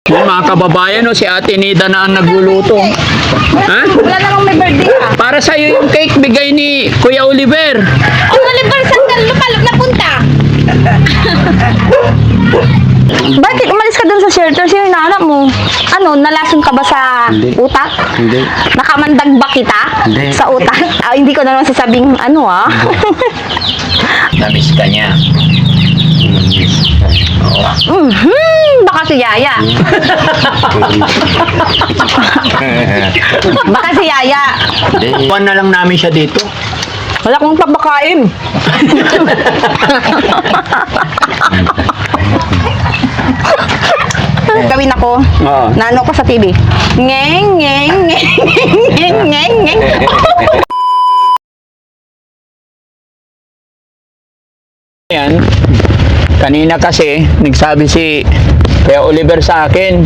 Yung mga kababayan, no, si Ate Nida na ang nagluluto. Ha? Wala namang may birthday ah. Para sa'yo yung cake bigay ni Kuya Oliver. Ang Oliver, saan ka lupalop na punta? Bakit umalis ka dun sa shelter? Sino yung nahanap mo? Ano, nalason ka ba sa Hindi. utak? Hindi. Nakamandag ba kita? Hindi. Sa utak? Hindi ko na naman sasabing ano ah. Namiss ka niya. Baka si Yaya. Baka si Yaya. Iwan na lang namin siya dito. Wala kong papakain. Gawin ako. Oo. Nano ko sa TV. Ngeng, ngeng, ngeng, ngeng, ngeng, ngeng. Yan. Kanina kasi, nagsabi si Kuya Oliver sa akin,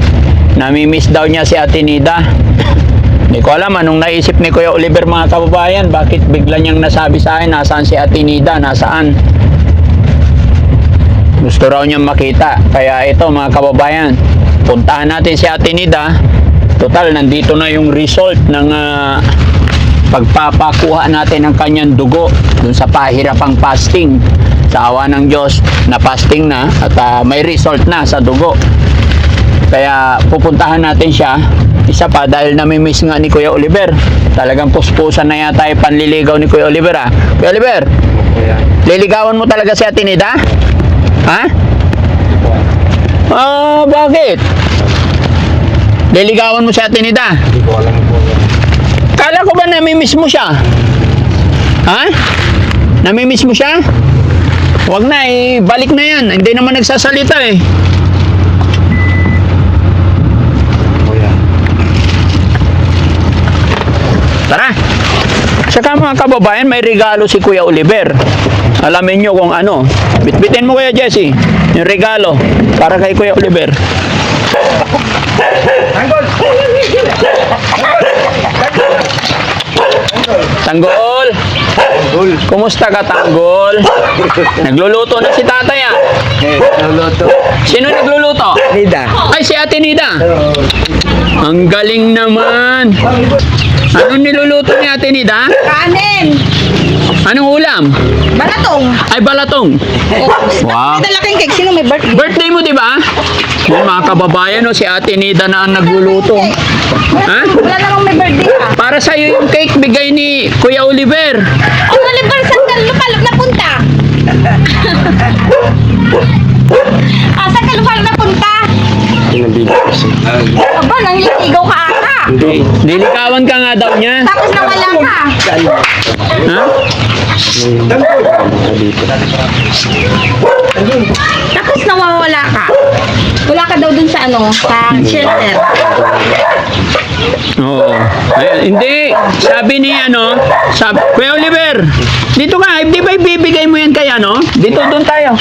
namimiss daw niya si Ate Nida. Hindi ko alam anong naisip ni Kuya Oliver, mga kababayan, bakit bigla niyang nasabi sa akin nasaan si Ate Nida, nasaan. Gusto raw niyang makita. Kaya ito, mga kababayan, puntahan natin si Ate Nida. Total, nandito na yung result ng pagpapakuha natin ng kanyang dugo dun sa pahirapang fasting. Sa awa ng Diyos, na fasting na at may result na sa dugo. Kaya pupuntahan natin siya. Isa pa, dahil namimiss nga ni Kuya Oliver. Talagang puspusan na yata yung panliligaw ni Kuya Oliver. Kuya Oliver, liligawan mo talaga si Ate Nida? Ha? Bakit? Liligawan mo si Ate Nida? Hindi ko alam po. Kala ko ba namimiss mo siya? Ha? Namimiss mo siya? Huwag na balik na yan. Hindi naman nagsasalita eh. Kuya. Tara. Saka mga kababayan, may regalo si Kuya Oliver. Alamin nyo kung ano. Bitbitin mo, Kuya Jesse, yung regalo para kay Kuya Oliver. Tanggol! Kumusta ka, Tanggol? Nagluluto na si tatay ah. Luluto. Sino nagluluto? Nida. Ay, si Ate Nida. Ang galing naman. Anong niluluto ni Ate Nida? Kanin. Anong ulam? Balatong. Ay, balatong. Wow. May dalaking cake. Sino may birthday? Birthday mo, di ba? Yung mga kababayan, no, si Ate Nida na ang nagluluto. Ha? Wala namang may birthday ah. Para sa'yo yung cake bigay ni Kuya Oliver. Ang Oliver, saan ka lupalop na punta? Saan ka lupalop na punta? Pinabili kasi. Aba, nangliligaw ka ata. Hindi. Lilikawan ka nga daw niya. Tapos nawala ka. Ha? Dito. Tapos nawawala ka. Wala ka daw dun sa ano, sa shelter. Oo. Ay, hindi. Sabi ni Kuya Oliver, dito ka, di ba ibibigay mo yan kay Dito, doon tayo.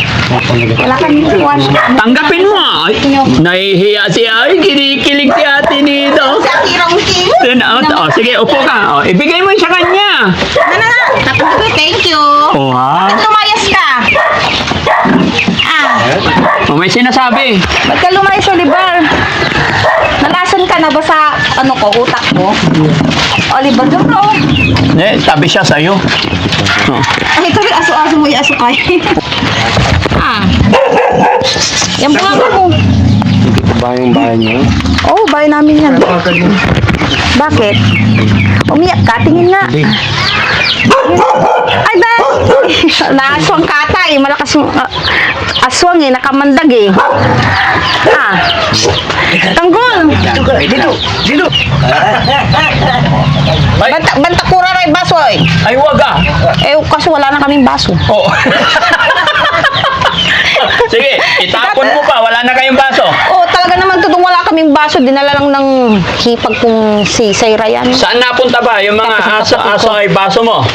Wala kang iwan. Tanggapin mo ah. Ay, nahihiya si kinikilig si Ate Nida. Sa tirong team. Sige, upo ka. Ibigay mo sa kanya. Tapos ko, thank you. Oh, ha? Ba't lumayas ka? May sinasabi. Ba't ka lumayas, Oliver? Nalasan ka na ba sa, utak mo? Oliver, bro. Sabi siya sa'yo. Ay, ito rin, aso-aso mo yung asukay. Yan po mo. Hindi ko ba yung bahay niyo? Oo, bahay namin yan. Bakit? Umiyak ka? Tingin nga. Hindi. Ay, ba? Naaswang ka ata eh. Malakas yung aswang eh. Nakamandag eh. Tanggol! Dito. Banta kura rin baso eh. Ay, wag ah. Eh, kasi wala na kaming baso. Oo. Sige, itapon mo pa. Wala na kayong baso. Oo, talaga naman tutong wala kaming baso. Dinala lang ng hipag kong si Sayra yan. Saan napunta ba yung mga aso ay baso mo?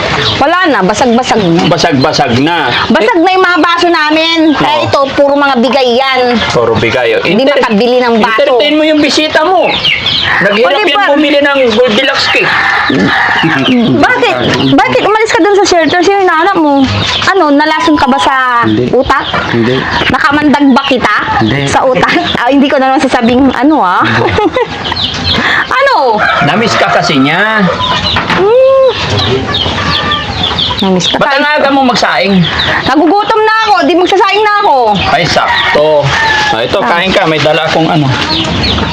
Wala na, basag-basag na. Basag-basag na. Basag na yung mga baso namin. Kaya ito, puro mga bigay yan. Puro bigayo. Hindi makabili ng baso. Entertain mo yung bisita mo. Naghirap yan Oliver. bumili ng Goldilocks cake. Bakit? Bakit umalis ka dun sa shelter? Sino yung nahanap mo? Ano, nalason ka ba sa Hindi. utak? Hindi. Nakamandag ba kita? Hindi. Sa utak? Ah, hindi ko na naman sasabing ano ano? Namiss ka kasi niya. Namiss ka Ba't ang tayo. aga mo magsaing? Nagugutom na ako, di magsasaing na ako. Ay, sakto. Ito, kain ka. May dala akong ano.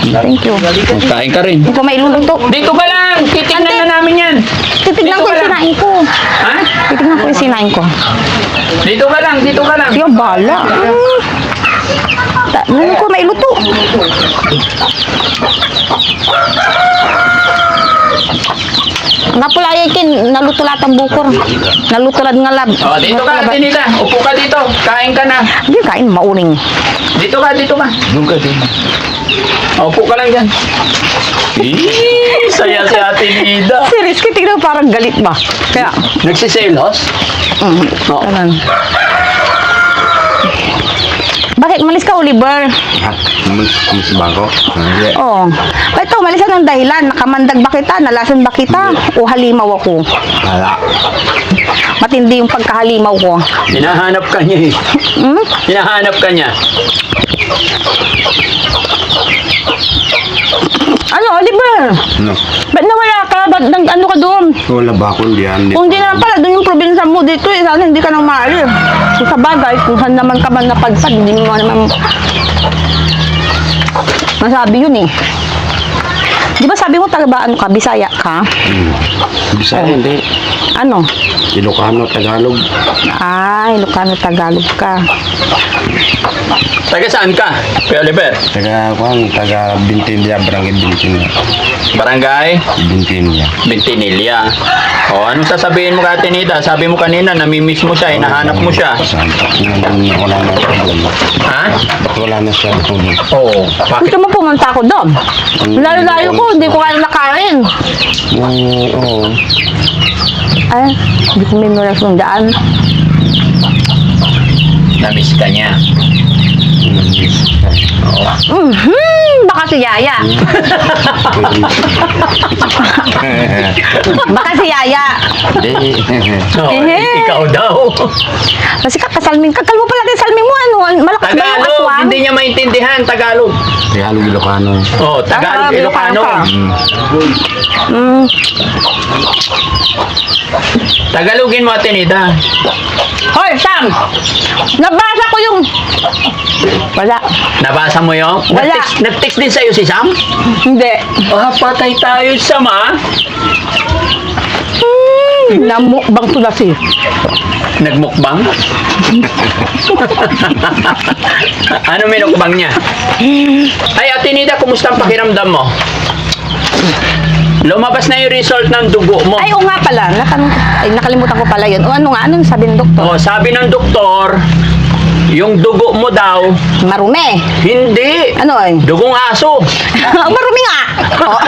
Thank you. Kain ka rin. Ito may iluluto. Dito ka lang. Titignan Ante. na namin yan. Titignan Dito ko ka yung lang. sinain ko. Ha? Titignan ko yung sinain ko. Dito ka lang. Dito ka lang. Siya, bala. Ano ko may luto? Napulaya kin, naluto lahat ang bukor. Naluto lahat nga lab. Oh, dito ka, Tinita. Upo ka dito. Kain ka na. Hindi kain, mauring. Dito ka, dito ka. Doon ka din. Upo ka lang dyan. Saya si Ate Nida. Si Rizky, tignan mo, parang galit ba? Kaya, Nagsiselos? Oo. ganun. Bakit malis ka, Oliver? Ha? Kamusta ba ako? Hindi. Oo. Ito, malis ka ng dahilan. Nakamandag ba kita? Nalasan ba kita? O halimaw ako? Wala. Matindi yung pagkahalimaw ko. Hinahanap ka niya eh. Hmm? Hinahanap ka niya. Ano, Oliver? Ano? Ba't nawala ka? Ba't ano ka doon? Wala ba akong diyan? Kung di naman pala, doon yung probinsya mo dito eh. Sana hindi ka nang maaari. So, sa bagay, kung saan naman ka man napadpad, hindi mo naman masabi yun eh. Di ba sabi mo taga ano ka, Bisaya ka? Bisaya hindi. Ano? Ilocano, Tagalog. Ay, Ilocano, Tagalog ka. Taga saan ka? Kuya Oliver? Taga Bintilia, Barangay Bintilia. Barangay? Bintilia. Bintinilya. O, anong sasabihin mo ka, Ate Nida? Sabi mo kanina, namimiss mo siya, hinahanap mo siya. Saan? Wala na siya doon. Ha? Wala na siya doon. Oo. Bakit? Gusto mo pumunta ako doon? Layo-layo ko, hindi ko kaya nakain. Oo. Ay, hindi ko memorize yung daan. Namiss ka niya. Baka si Yaya. Baka si Yaya. Oo, Eh. ikaw daw. Kasi kakasalmin. Kakal mo pala din salmin mo. Ano? Malakas ba yung Tagalog, aswang? hindi niya maintindihan. Tagalog. Tagalog, Ilocano. Oo, Tagalog, Ah, Ilocano. Ilocano ka. Tagalogin mo, Ate Nida. Hoy, Sam! Nabasa ko yung... Wala. Nabasa mo yung? Wala. Nag-text din sa'yo si Sam? Hindi. Ah, patay tayo, Sam, ah. Namukbang tulasi. Nagmukbang? Ano minukbang niya? Ay, Ate Nida, kumusta ang pakiramdam mo? Lumabas na yung result ng dugo mo. Ay, oo nga pala. Nakalimutan ko pala yun. O ano nga? Anong sabi ng doktor? Oh, sabi ng doktor, yung dugo mo daw, Marumi. hindi. Ano eh? Dugong aso. Marumi nga. Oh.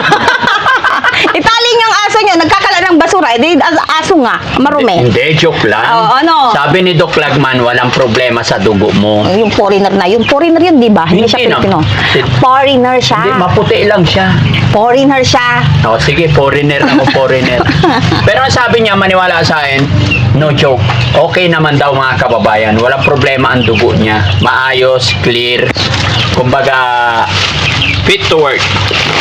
Itali niyang aso niya. Nagkakala ng basura. Eh, di aso nga. Marumi. Hindi, joke lang. Oo, ano? Sabi ni Doc Lagman, walang problema sa dugo mo. Yung foreigner na. Yung foreigner yun, di ba? Hindi siya Hindi Pilipino. naman. Foreigner siya. Hindi, maputi lang siya. Foreigner siya. Oh, sige, foreigner ako, foreigner. Pero ang sabi niya, maniwala sa akin, no joke. Okay naman daw mga kababayan. Walang problema ang dugo niya. Maayos, clear. Kumbaga, fit to work.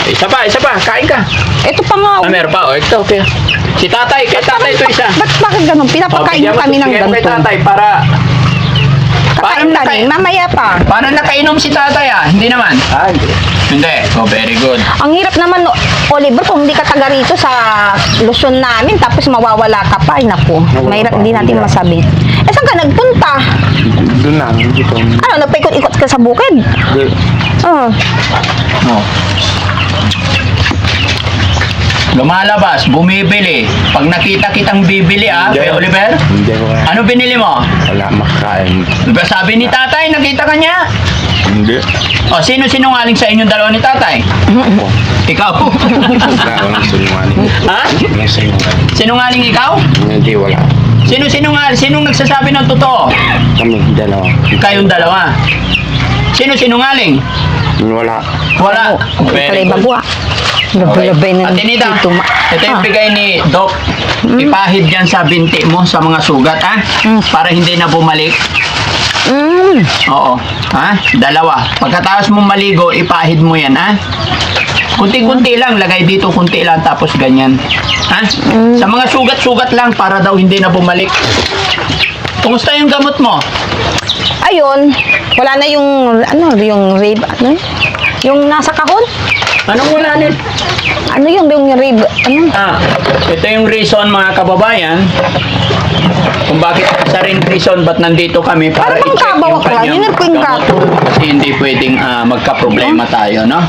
Isa pa, kain ka. Ito pa nga. Ah, meron pa. Oh, ito, okay. Si tatay, kay tatay ito isa. Bakit ganun? Pinapakain bigyan mo kami ng bigyan mo kay ganito. tatay para... Kakain kami. Mamaya pa. Paano nakainom si tatay ah? Hindi naman. Ah, hindi. Hindi. Oh, very good. Ang hirap naman, Oliver, kung hindi ka taga rito sa Luzon namin, tapos mawawala ka pa. Ay, naku. Mahirap, hindi natin masabi. Eh, saan ka nagpunta? Doon na, dito. Ano, nagpaikot-ikot ka sa bukid? Oh. Oh. Lumalabas, bumibili. Pag nakita kitang bibili ah, Hindi. kay Oliver, Hindi ko kaya. ano binili mo? Wala makakain. Diba sabi ni tatay, nakita ka niya? Hindi. O, sino sinungaling sa inyong dalawa ni tatay? Ikaw? Wala, walang sinungaling. Ha? Walang sinungaling. Sinungaling ikaw? Hindi, wala. Sino sinungaling? Sinong nagsasabi ng totoo? Kami, dalawa. Kayong dalawa. Sino sinungaling? Wala. Wala. Very Very good. babua. Labay-labay na Ate Nida, dito, ito yung bigay ni Doc. Ipahid yan sa binti mo sa mga sugat, ha? Para hindi na bumalik. Oo. Ha? Dalawa. Pagkatapos mong maligo, ipahid mo yan, ha? Kunti-kunti lang. Lagay dito, kunti lang. Tapos ganyan. Ha? Sa mga sugat-sugat lang para daw hindi na bumalik. Kumusta yung gamot mo? Ayun, wala na yung, yung rib, yung nasa kahon? Anong wala nil? Ano yung rib, Ito yung reason mga kababayan kung bakit sa rin reason ba't nandito kami para Parang i-check kabawa yung ka, kanyang yun ang queen ka. gamot kasi hindi pwedeng magka-problema tayo, no?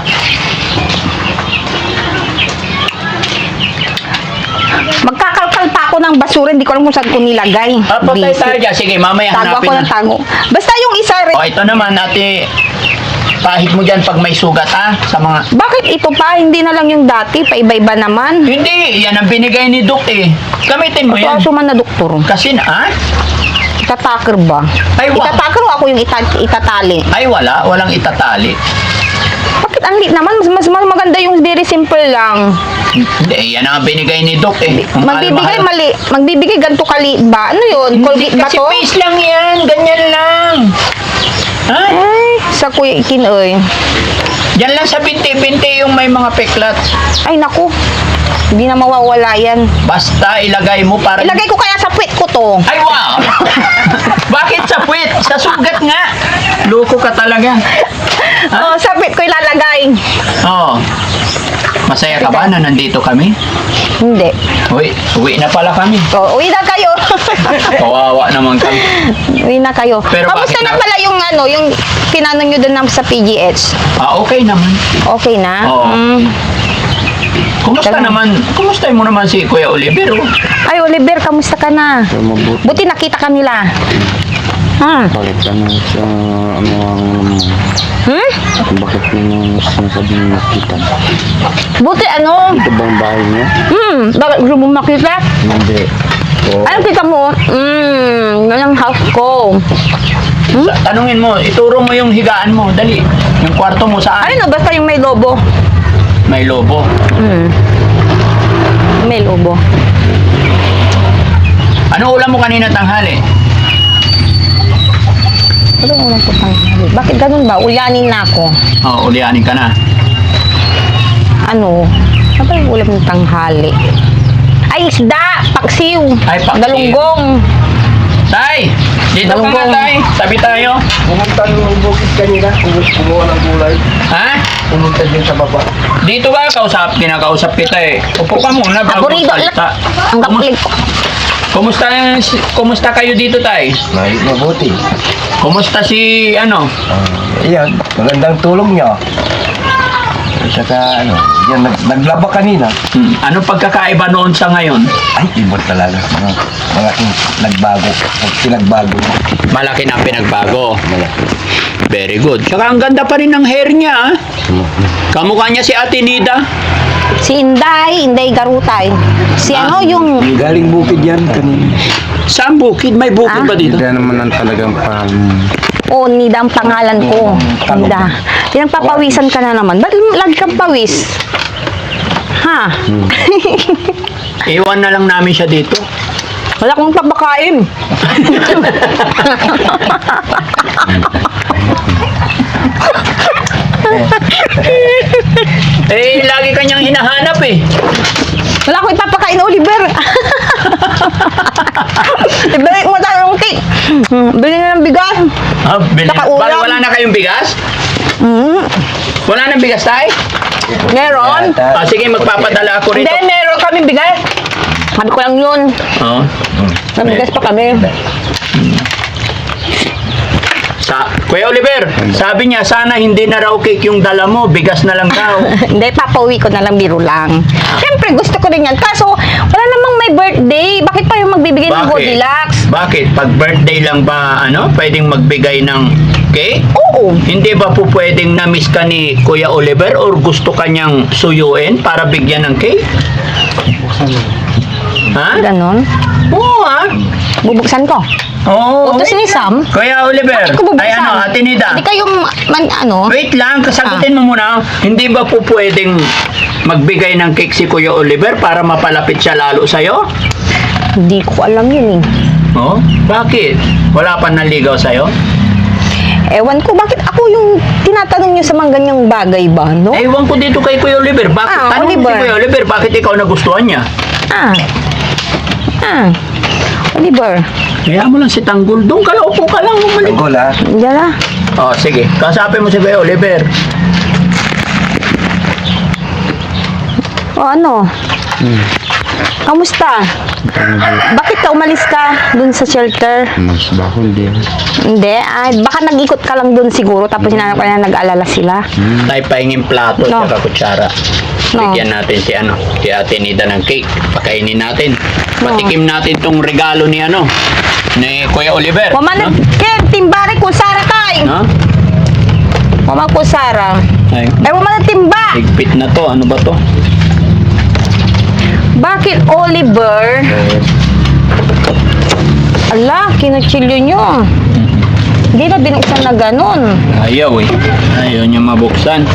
Magkakalkal pa ako ng basura, hindi ko alam kung saan ko nilagay. Patay Busy. tayo dyan. Sige, mamaya Tago hanapin ako ng na. tago. Basta yung isa rin. O, ito naman, ate, pahit mo dyan pag may sugat, ha? Sa mga... Bakit ito pa? Hindi na lang yung dati, paiba-iba naman. Hindi, yan ang binigay ni Doc, eh. Gamitin mo yan. Kaso man na doktor. Kasi, ha? Itataker ba? Ay, wow. Itataker o ako yung itatali? Ay, wala. Walang itatali. Bakit ang lit naman? Mas maganda yung very simple lang. Hindi, yan ang binigay ni Doc, eh. Ang Magbibigay mahal-mahal. magbibigay ganito kaliit ba? Ano yun? Colgate ba Kasi to? face lang yan. Ganyan lang. Ha? Ay, sa Kuya Ikin, oy. Yan lang sa binti-binti yung may mga peklat. Ay, naku. Hindi na mawawala yan. Basta ilagay mo para... Ilagay ko kaya sa puwet ko to. Ay, wow! Bakit sa puwet? Sa sugat nga. Loko ka talaga. Oh, sa puwet ko ilalagay. Oo. Masaya ka ba na nandito kami? Hindi. Uwi na pala kami. Oh, uwi na kayo. Kawawa naman kami. Uwi na kayo. Pero Kamusta bakit na na- pala yung yung tinanong nyo doon sa PGH? Okay naman. Okay na? Oo. Kumusta Talaga? naman? Kumusta mo naman si Kuya Oliver? Ay, Oliver, kamusta ka na? So, mabuti. Buti nakita ka nila. Bakit ano sa ano bakit mo sinasabi mo nakita? Buti ano? Ito bang bahay niya? Bakit gusto mo makita? Hindi. O, Ano kita mo? Yan ang house ko. Tanungin mo, ituro mo yung higaan mo. Dali. Yung kwarto mo saan? Ay, no, basta yung may lobo. May lobo. May lobo. Ano ulam mo kanina tanghali? Ano yung ulang ko tanghali? Bakit ganun ba? Ulyanin na ako. Oo, ulianin ka na. Ano? Ano ba yung ulam ng tanghali? Ay, isda! Paksiw! Ay, paksiw. Galunggong! Tay! Dito ka nga, Galunggong. Tay. Tabi tayo. pumunta yung bukid kanina, kumuha ng gulay, Ha? pumunta din sa baba. Dito ba? Kinakausap kita eh. Upo ka muna bago Aburido! salita. Ang kapalig ko. Kumusta kayo dito, Tay? Mabuti. Kumusta si, Iyan, magandang tulong niya. Saka yan, naglaba kanina. Ano pagkakaiba noon sa ngayon? Ay, ibon talaga. Malaking nagbago. Pinagbago. Malaki na pinagbago. Malaki. Very good. Tsaka ang ganda pa rin ng hair niya, ah. Kamukha niya si Ate Nida. Si Inday Garutay. Si Ah. yung... Galing bukid yan kanina. Saan bukid? May bukid ba dito? Hindi naman ang talagang Oh, Nida ang pangalan ko. Tanong. Nida. Pinagpapawisan ka na naman. Ba't lagi kang pawis? Ha? Iwan na lang namin siya dito. Wala kong papakain. Eh, lagi kanyang hinahanap eh. Wala akong ipapakain, Oliver. Ibalik mo tayo ng cake. Bili na ng bigas. Ah, Saka ulam. Bakit wala na kayong bigas? Mm. Wala nang bigas, Tay? Meron? Ah, sige, magpapadala ako Hindi, rito. meron kami bigas. Sabi ko lang yun. Oo. May bigas pa kami. Kuya Oliver, sabi niya, sana hindi na raw cake yung dala mo, bigas na lang daw. Hindi, papauwi ko na lang, biro lang. Siyempre, gusto ko rin yan. Kaso, wala namang may birthday. Bakit pa yung magbibigay ng Goldilocks? Bakit? Pag birthday lang ba, pwedeng magbigay ng cake? Oo. Hindi ba po pwedeng na-miss ka ni Kuya Oliver or gusto kanyang suyuin para bigyan ng cake? Ha? Ganon. Oo, ha? Bubuksan ko. Oo. Utos ni Sam. Kuya Oliver, Bakit ko bubuksan? ay Ate Nida. Hindi kayong, Wait lang, kasagutin mo muna. Hindi ba po pwedeng magbigay ng cake si Kuya Oliver para mapalapit siya lalo sa'yo? Hindi ko alam yun eh. Oh? Bakit? Wala pa naligaw sa'yo? Ewan ko, bakit ako yung tinatanong niyo sa mga ganyang bagay ba, no? Ewan ko dito kay Kuya Oliver. Bakit? Tanong mo si Oliver. Kuya Oliver, bakit ikaw nagustuhan niya? Oliver. Kaya mo lang si Tanggol. Doon ka lang, upo ka lang. Umalik. Tanggol ah. Diyan na. Oh, sige. Kasapin mo si Kuya Oliver. O ano? Kamusta? Bakit ka umalis ka dun sa shelter? Mas bakol din. Hindi. Ay, baka nag-ikot ka lang dun siguro tapos hinanap ka na nag-alala sila. Tayo pahingin plato No. at kutsara. No. Bigyan natin si Ate Nida ng cake. Pakainin natin. Patikim natin tong regalo ni ni Kuya Oliver. Wama na, kaya timbari kusara kay. No? Wama kusara. Ay, Ay, wama na timba. higpit na to. Ano ba to? Bakit Oliver? Ala, kinutsilyo nyo. Hindi na binuksan na ganun. Ayaw eh. Ayaw niya mabuksan.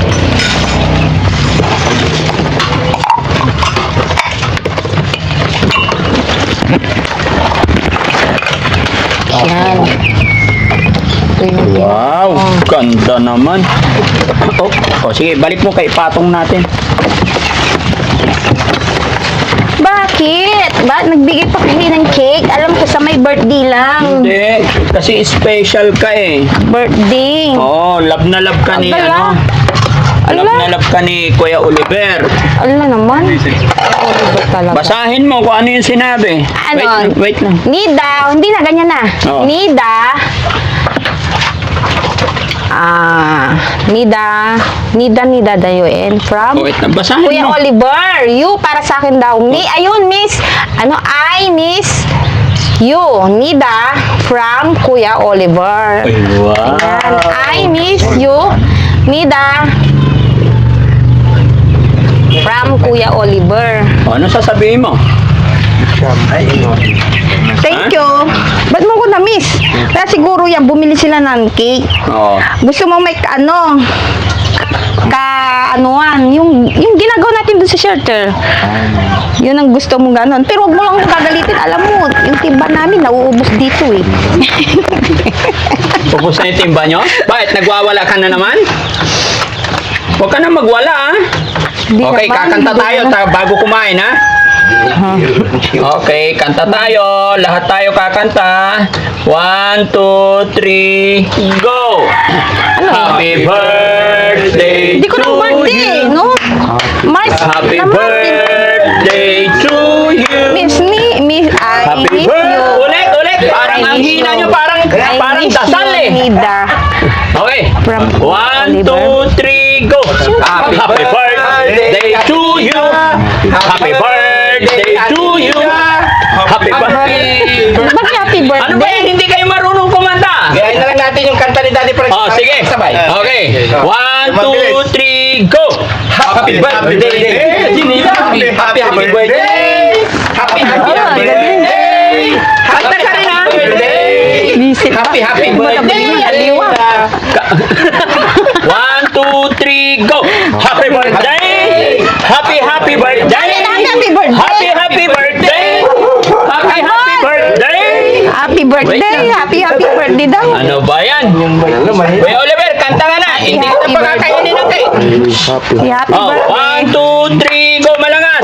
Yan. Ito yung Wow, Oh. ganda naman. Oh, sige, balik mo kay patong natin. Bakit? Ba't nagbigay pa kami ng cake? Alam ko sa may birthday lang. Hindi, kasi special ka eh. Birthday. Oh, love na love ka ni Ala. Love Ala. na love ka ni Kuya Oliver. Ala naman. Oliver talaga. Basahin mo kung ano yung sinabi. Ano? Wait lang. Nida, hindi na, ganyan na. Oo. Nida, Nida Dayuin from Wait lang, basahin Kuya mo. Oliver. You, para sa akin daw. Ayun, miss. I miss you. Nida from Kuya Oliver. Ay, wow. Ayan. I miss you. Nida from Kuya Oliver. Oh, ano sasabihin mo? Ay, ino. Thank you. Ba't mo ko na-miss? Kaya siguro yan, bumili sila ng cake. Oh. Gusto mo may anuan, yung ginagawa natin doon sa shelter. Yun ang gusto mo ganon. Pero huwag mo lang gagalitin. Alam mo, yung timba namin, nauubos dito eh. Pupus na yung timba nyo? Bakit? Nagwawala ka na naman? Huwag ka na magwala, ah. Di Okay, naman, kakanta di tayo naman. bago kumain, ha? Okay, kanta tayo. Lahat tayo kakanta. 1, 2, 3, go! Ano? Happy birthday Hindi ko na to birthday, you. no? March Happy naman. birthday to you. Miss, I Happy miss you. birthday. Ulit. Parang I ang miss hina you. nyo, parang I miss dasal you, eh. Nida. Okay. From 1, 2, Oliver. 3, go! Happy birthday to you! Happy birthday to you! Happy birthday! Bakit happy birthday? Ano ba yan? Hindi kayo marunong kumanta? Gayahin na lang natin yung kanta ni Daddy Frank. Oh, sige. Sabay. Okay. 1, 2, 3, go! Happy birthday! Happy birthday! Happy birthday! Kanta ka rin, ha? Visit. Happy birthday! 1, 2, 3, go! Happy birthday! Happy birthday! Happy birthday! Happy birthday! Happy birthday! Happy birthday! Happy birthday daw. Ano ba yan? Kuya Oliver, kanta nga na! Hindi kita Happy pagkakainin ng cake! Happy Oh, birthday. 1, 2, 3, go malangas!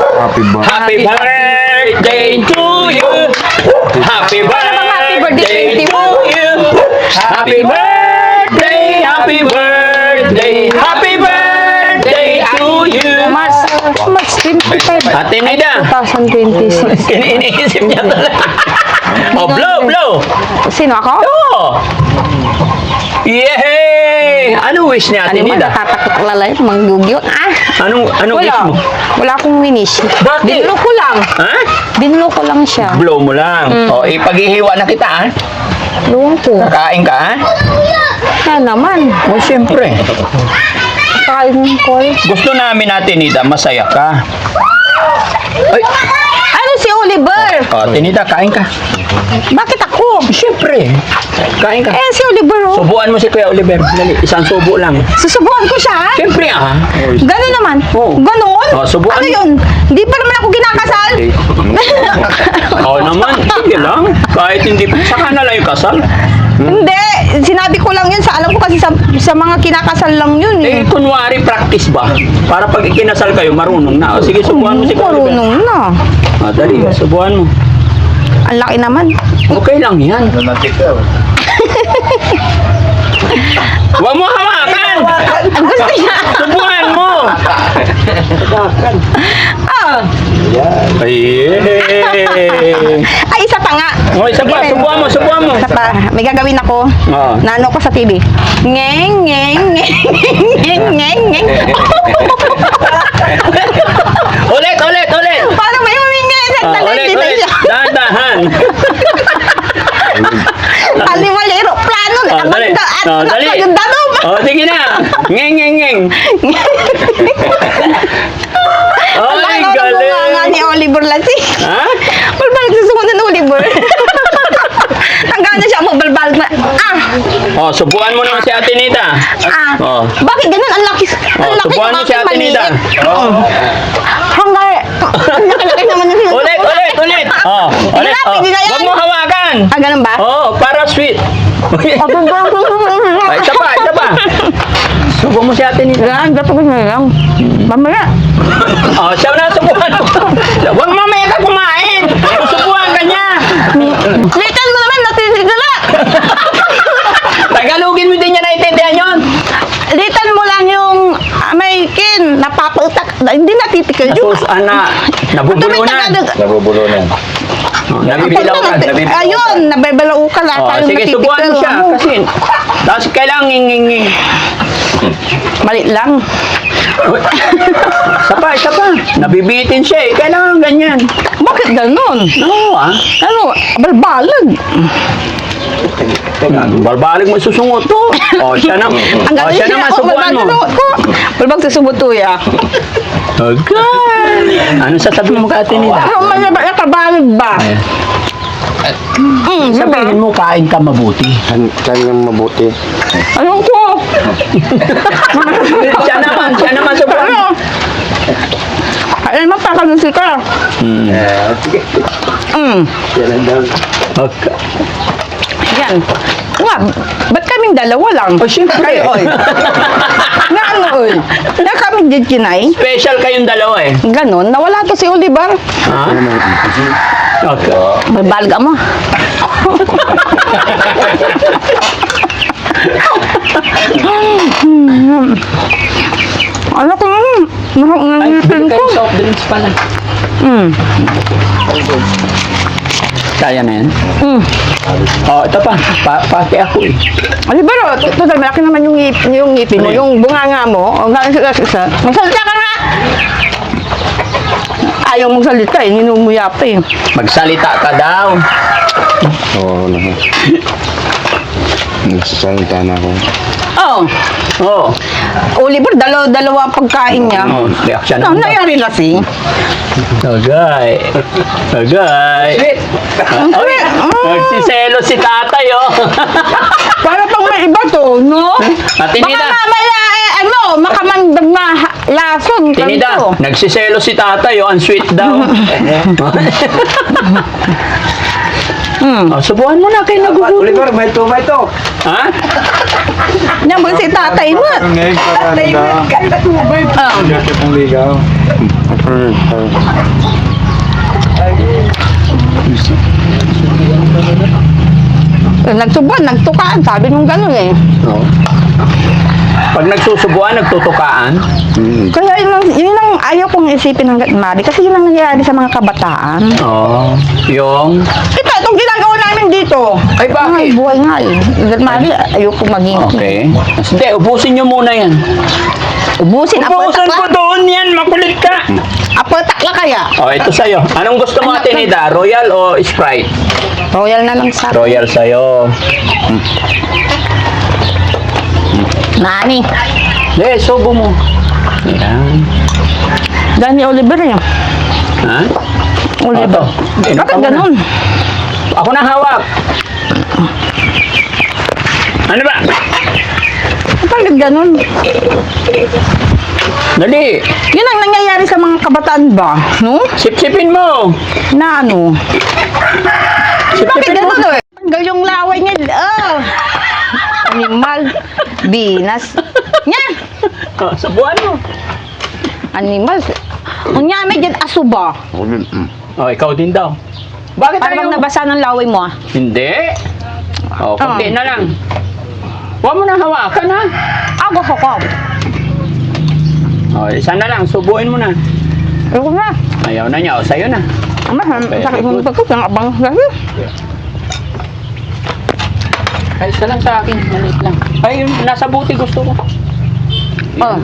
Happy birthday to you! Happy birthday to you! Happy birthday! Happy birthday! Happy birthday to you! March 25. Ate Nida, 2026. iniisip niya talaga. Oh, blow! Sino ako? Oh! Yay! Ano wish niya, Ate Ano ba, Nida? natatakot lalay, manggugyo. Anong wish mo? Wala akong winish. Bakit? Binlo ko lang. Ha? Binlo ko lang siya. Blow mo lang. O, ipaghihiwa na kita, ha? Luwang ko. Kakain ka, ha? Yan naman. O, siyempre. Kain ko. Gusto namin, Ate Nida, masaya ka. Ay, Ano si Oliver? Ate Nida, kain ka. Bakit ako? Oh, Siyempre. Kain ka. eh si Oliver oh. Subuan mo si Kuya Oliver. Dali, isang subo lang. Susubukan ko siya. Siyempre Gano'n naman. Oo. Ganon? Oh, subukan Ano mo. yun? Di pa naman ako kinakasal. Oo naman. Sige lang. Kahit hindi. Saka na lang yung kasal. Hindi. Sinabi ko lang yun. Alam ko kasi sa mga kinakasal lang yun Eh, eh. kunwari practice ba? Para pag ikinasal kayo, marunong na. O, sige, subuhan mo si Kuya Oliver. Marunong na. Dali, subuhan mo. Ang laki naman. Okay lang yan. Lunatic ka. Huwag mo hawakan! Ang gusto niya. Subuhan mo! Ah. Ay, Ay, isa pa nga. O, isa pa. Sige. Subuhan mo, subuhan mo. Isa pa. May gagawin ako. Oo. Naano ko sa TV. Ngeng, ngeng, ngeng, ngeng, ngeng, ngeng. Ulit, ulit, ulit! Paano may humingi? Ulit, Dito ulit. siya. Dahan-dahan. Kaliwalero plano. Dali. Dali. Nagdanom. Sige na. Ngeng, ngeng, ngeng. Ay, Nga galing. ni Oliver Lassi. Ha? Balbalik sa sumunod ng Oliver. Tanggaan na siya mo balbalik na. Subuhan mo naman si Ate Nita. Oh. Bakit ganun? Ang laki. Ang laki Subuhan ng mo si aking Ate Nita. maliit. Hanggang. Ang laki naman yung Ulit, ulit, ulit. Ulit. Hirap, hindi na yan. Huwag mo hawakan. Ganun ba? Para sweet. Isa pa, isa pa. Subuhan mo si Ate Nita. Yan, gato ko na lang. Mamaya. Siya na, subuhan mo. Huwag mamaya ka kumain. Subuhan ka niya. Litan mo naman, natitigala. Tagalogin mo din niya naiintindihan yun. Litan mo lang yung may kin, napapautak. Hindi natitikil yun. Nabubulunan. Nabubulunan. Nabibilaw ka. Ayun, nabibilaw ka lang. Sige, subuhan mo siya. Kasi, tapos kailangan nging. Mali lang. Isa pa. Nabibitin siya eh. Kailangan ganyan. Bakit ganun? Oo Ano, balbalag. Balbalik mo susungot to. Siya na. Siya naman, subuhan mo. Balbag susubot to ya. Okay. Ano sasabihin mo ka Ate Nita? Ano, may nakabalag ba? Sabihin mo, kain ka mabuti. Kanyang mabuti. Anong ko? Siya naman, subuhan mo. Ay, magkakalusi ka. Sige. Yan ang daw. Okay. Yan. Nga, ba't kaming dalawa lang? Siyempre. Kayo, oy. Nga ano, oy. Nga kami did kinay. Special kayong dalawa eh. Ganon, nawala to si Oliver. Ha? Okay. May balga mo. Ano ko naman? Nahangangipin ko. soft drinks pala. Kaya na yan? Ito pa. Pati ako eh. Oliver, total, malaki naman yung ngipin mo, yung bunganga mo. O, magsalita ka nga! Ayaw mong salita eh, ninumuya pa eh. Magsalita ka daw. Oo naman. Nagsasalita na ako. Oo. Oliver, dalawa pagkain niya. Reaction Ano nangyari lasing? Agay. Nagsiselo si tatay oh. Para pang may iba to, no? Ate Baka Nida. mamaya makamandag na lason. Tinida, ganito. nagsiselo si tatay oh. Ang sweet daw. Subuhan mo na kayo nagugulo. Oliver, may to. Ha? Yan ba si tatay mo? Ngayon paranda. Dito pong ligaw. Nagsubuan, nagtukaan. Sabi nung gano'n eh. Oo. Pag nagsusubuan, nagtutukaan. Kaya yun ang ayaw kong isipin hanggat maaari. Kasi yun ang nangyayari sa mga kabataan. Oo. Yung... Itong ginagawa namin dito. Ay, bakit? Ay, buhay nga eh. Hanggat maaari, ayaw kong maging. Okay. Hindi, ubusin nyo muna yan. Ubusin, Ubusin ko doon yan, makulit ka. apotak la kaya. Ito sa'yo. Anong gusto mo Ate Nida? Royal o Sprite? Royal na lang sa Royal sa'yo. Nani. Sobo mo. Yan. Dani Oliver eh. Ha? Oliver. Ito. Bakit ganun? Ako na hawak. Ano ba? Bakit ganun? Dali. Yun ang nangyayari sa mga kabataan ba? No? Sip-sipin mo. Na ano? Bakit Sip-sipin mo. ganun eh? Tanggal yung laway niya. Oh! Animal. Binas. Nya! Oh, subuan mo. Animal. Unyame dyan asuba. Oh, ikaw din daw. Bakit Para bang tayo? nabasa ng laway mo ah. Hindi. Oh, kunti na lang. Huwag mo na hawakan ha. Ako ko. Oh, isa na lang. Subuin mo na. Ako na. Ayaw na niya. O, sa'yo na. Sakit mo ba ko? Ang abang sabi. Ay, isa lang sa akin. Maliit lang. Ay, yung nasa buti gusto ko. Oh.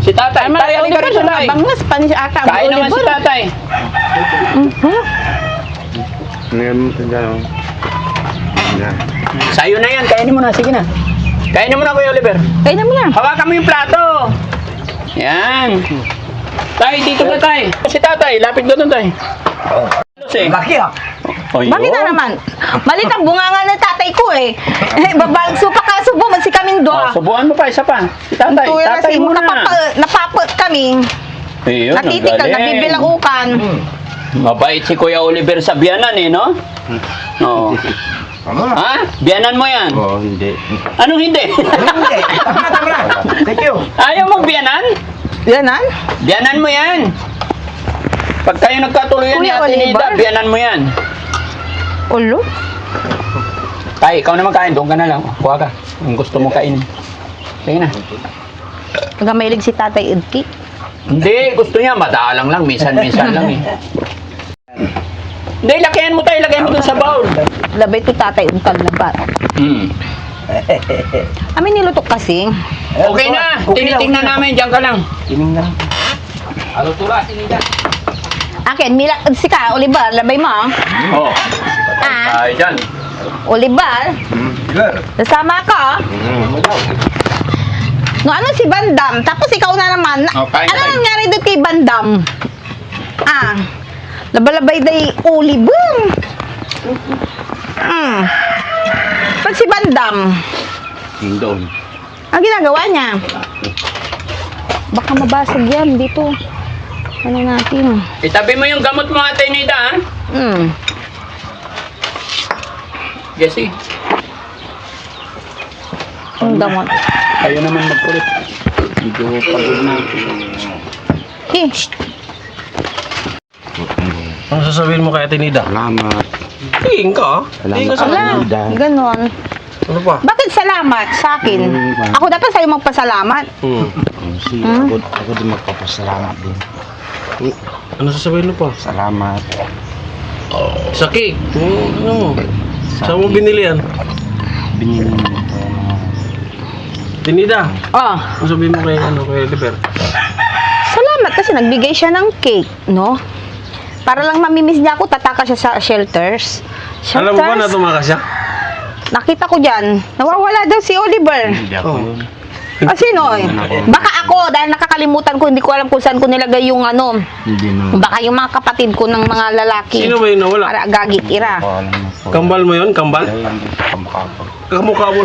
Si tatay. Tay, halika rin sa tay. Bangas pa ni ata. Kain naman si tatay. Ngayon mo dyan, oh. Yan. Sa'yo na yan. Kainin mo na. Sige na. Kainin mo na, Kuya Oliver. Kaya na mo na. Hawakan mo yung plato. Yan. Tay, dito ka tay. Si tatay, lapit ka doon tay. Laki ah. Bakit na naman? Malit ang bunganga ng tatay ko eh. Babalag supa ka subo, magsi kaming doa. Subuan mo pa, isa pa. Si tatay, Tuya tatay kasi mo na. napapot kami. Ayun, ang Natitikal, galing. nabibilaukan. Mabait si Kuya Oliver sa biyanan eh, no? Oo. Tama na. Ha? Biyanan mo yan? Oo, hindi. Anong hindi? Hindi. Tama na, tama na. Thank you. Ayaw mo biyanan? Yan ah. Biyanan mo yan. Pag kayo nagkatuluyan ni Kuya Ate Nida, Oliver? biyanan mo yan. Ulo? Tay, ikaw na magkain. Doon ka na lang. Kuha ka. Kung gusto mo kainin. Sige na. Nagamahilig si tatay Edki. Hindi, gusto niya. Madalang lang. Minsan-minsan lang eh. Hindi, lakihan mo tayo. Lagay mo dun sa bowl. Labay to tatay untag labat. Hmm. Amin nilutok kasi. Okay na. Tinitingnan namin. Diyan ka lang. Tinignan. Alo tura, Nida. Akin, si ka, Oliver, labay mo ah. Oo. Ah, Tayo dyan. Oliver, Good. nasama ka. No, ano si Bandam? Tapos ikaw na naman. Oh, kain Ano na kayo. nangyari doon kay Bandam? Ah, labalabay day Oliver. Pag si Bandam, Doon. ang ginagawa niya? Baka mabasag yan dito. Ano natin? Itabi mo yung gamot mo, Ate Nida, ha? Jesse, Ang damot. kayo naman magkulit. Medyo pagod na. Eh, Ano sasabihin mo kay Ate Nida? Salamat. Tingin ka? Tingin ka sa ala, ganon. Ano pa? Bakit salamat sa akin? Ako dapat sa'yo magpasalamat. Ako din magpapasalamat din. Ano sasabihin mo pa? Salamat. Sa cake. Ano? Saan mo binili yan? Binili mo ito. Tinida. Oh, Ano sabihin mo kay Oliver? salamat kasi nagbigay siya ng cake, no? Para lang mamimiss niya ako, tataka siya sa shelters. Alam mo ba na tumakas siya? Nakita ko dyan, nawawala daw si Oliver. Hindi ako yun. Ah, sino eh? Baka ako, dahil nakakalimutan ko, hindi ko alam kung saan ko nilagay yung ano. Hindi mo. Baka yung mga kapatid ko ng mga lalaki. Sino ba yung nawala? Para gagit ira. Alam mo po. Kambal mo yun? Kambal? Kaya hindi ka makapag. Kamukha mo.